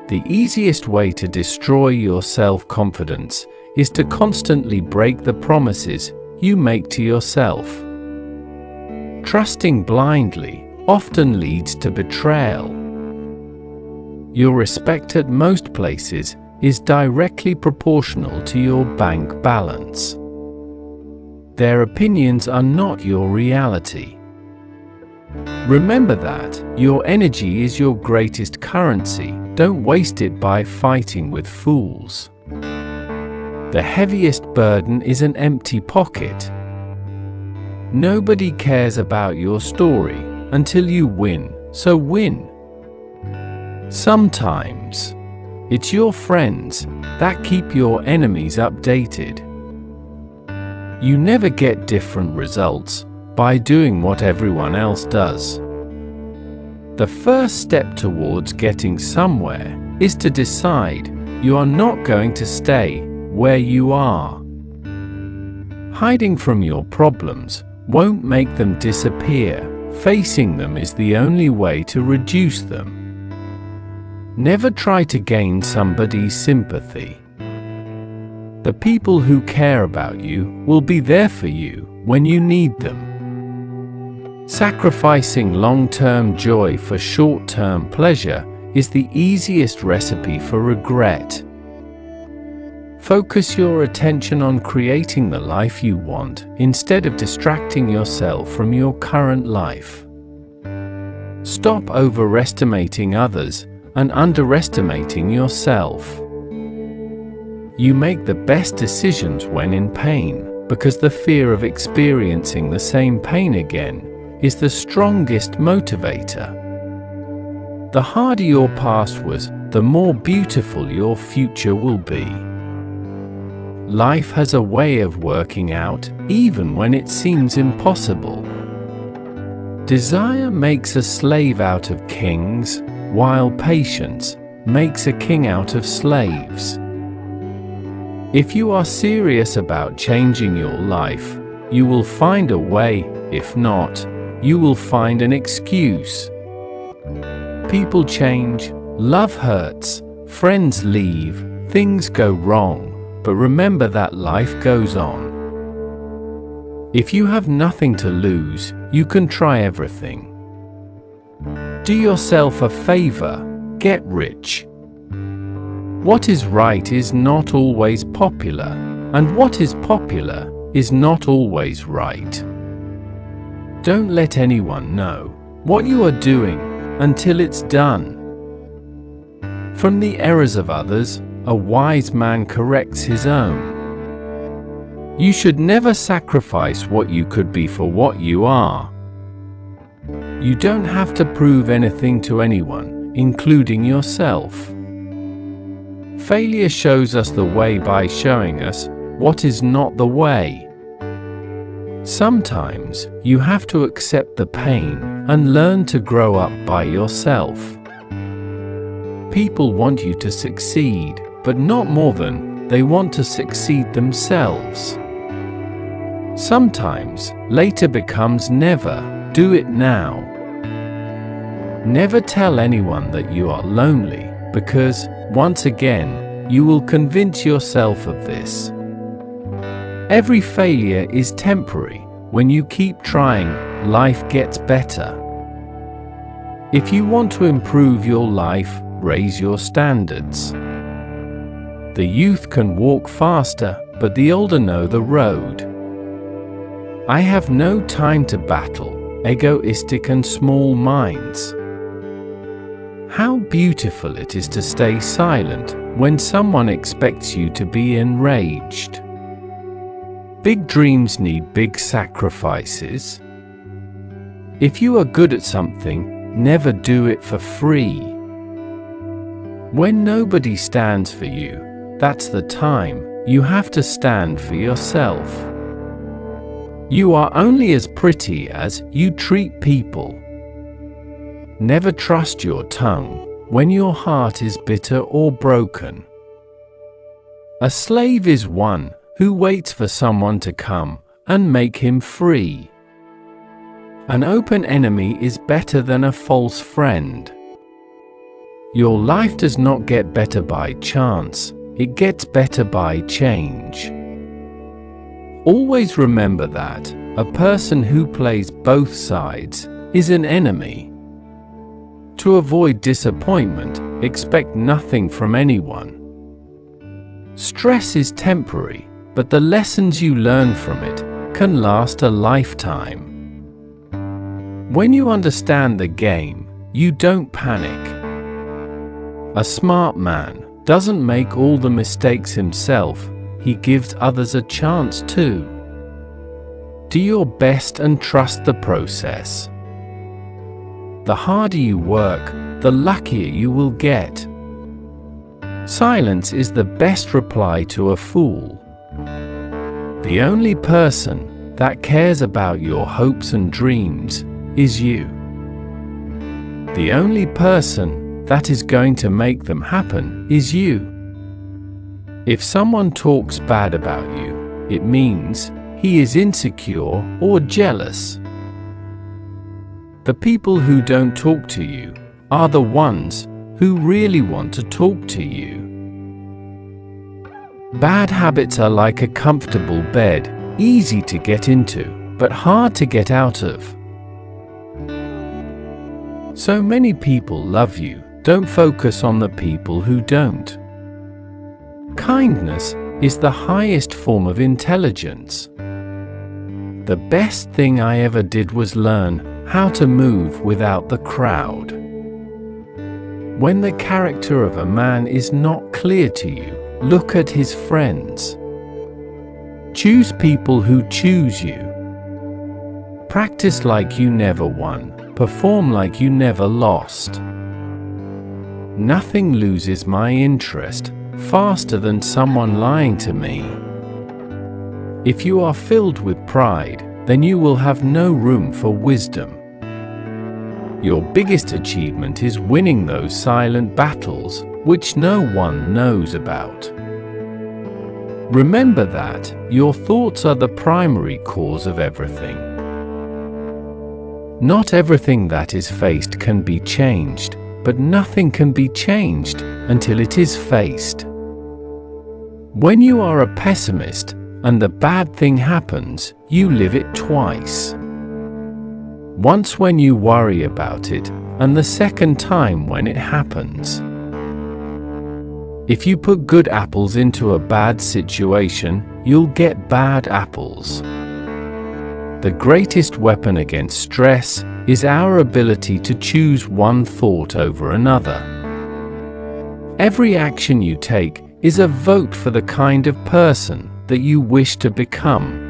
The easiest way to destroy your self-confidence is to constantly break the promises you make to yourself. Trusting blindly often leads to betrayal. Your respect at most places is directly proportional to your bank balance. Their opinions are not your reality. Remember that your energy is your greatest currency. Don't waste it by fighting with fools. The heaviest burden is an empty pocket. Nobody cares about your story until you win, so win. Sometimes it's your friends that keep your enemies updated. You never get different results by doing what everyone else does. The first step towards getting somewhere is to decide you are not going to stay where you are. Hiding from your problems won't make them disappear. Facing them is the only way to reduce them. Never try to gain somebody's sympathy. The people who care about you will be there for you when you need them. Sacrificing long-term joy for short-term pleasure is the easiest recipe for regret. Focus your attention on creating the life you want instead of distracting yourself from your current life. Stop overestimating others and underestimating yourself. You make the best decisions when in pain, because the fear of experiencing the same pain again is the strongest motivator. The harder your past was, the more beautiful your future will be. Life has a way of working out, even when it seems impossible. Desire makes a slave out of kings, while patience makes a king out of slaves. If you are serious about changing your life, you will find a way. If not, you will find an excuse. People change, love hurts, friends leave, things go wrong, but remember that life goes on. If you have nothing to lose, you can try everything. Do yourself a favor, get rich. What is right is not always popular, and what is popular is not always right. Don't let anyone know what you are doing until it's done. From the errors of others, a wise man corrects his own. You should never sacrifice what you could be for what you are. You don't have to prove anything to anyone, including yourself. Failure shows us the way by showing us what is not the way. Sometimes you have to accept the pain and learn to grow up by yourself. People want you to succeed, but not more than they want to succeed themselves. Sometimes later becomes never. Do it now. Never tell anyone that you are lonely, because, once again, you will convince yourself of this. Every failure is temporary. When you keep trying, life gets better. If you want to improve your life, raise your standards. The youth can walk faster, but the older know the road. I have no time to battle egoistic and small minds. How beautiful it is to stay silent when someone expects you to be enraged. Big dreams need big sacrifices. If you are good at something, never do it for free. When nobody stands for you, that's the time you have to stand for yourself. You are only as pretty as you treat people. Never trust your tongue when your heart is bitter or broken. A slave is one who waits for someone to come and make him free. An open enemy is better than a false friend. Your life does not get better by chance, it gets better by change. Always remember that a person who plays both sides is an enemy. To avoid disappointment, expect nothing from anyone. Stress is temporary, but the lessons you learn from it can last a lifetime. When you understand the game, you don't panic. A smart man doesn't make all the mistakes himself, he gives others a chance too. Do your best and trust the process. The harder you work, the luckier you will get. Silence is the best reply to a fool. The only person that cares about your hopes and dreams is you. The only person that is going to make them happen is you. If someone talks bad about you, it means he is insecure or jealous. The people who don't talk to you are the ones who really want to talk to you. Bad habits are like a comfortable bed, easy to get into, but hard to get out of. So many people love you, don't focus on the people who don't. Kindness is the highest form of intelligence. The best thing I ever did was learn how to move without the crowd. When the character of a man is not clear to you, look at his friends. Choose people who choose you. Practice like you never won, perform like you never lost. Nothing loses my interest faster than someone lying to me. If you are filled with pride, then you will have no room for wisdom. Your biggest achievement is winning those silent battles which no one knows about. Remember that your thoughts are the primary cause of everything. Not everything that is faced can be changed, but nothing can be changed until it is faced. When you are a pessimist and the bad thing happens, you live it twice. Once when you worry about it, and the second time when it happens. If you put good apples into a bad situation, you'll get bad apples. The greatest weapon against stress is our ability to choose one thought over another. Every action you take is a vote for the kind of person that you wish to become.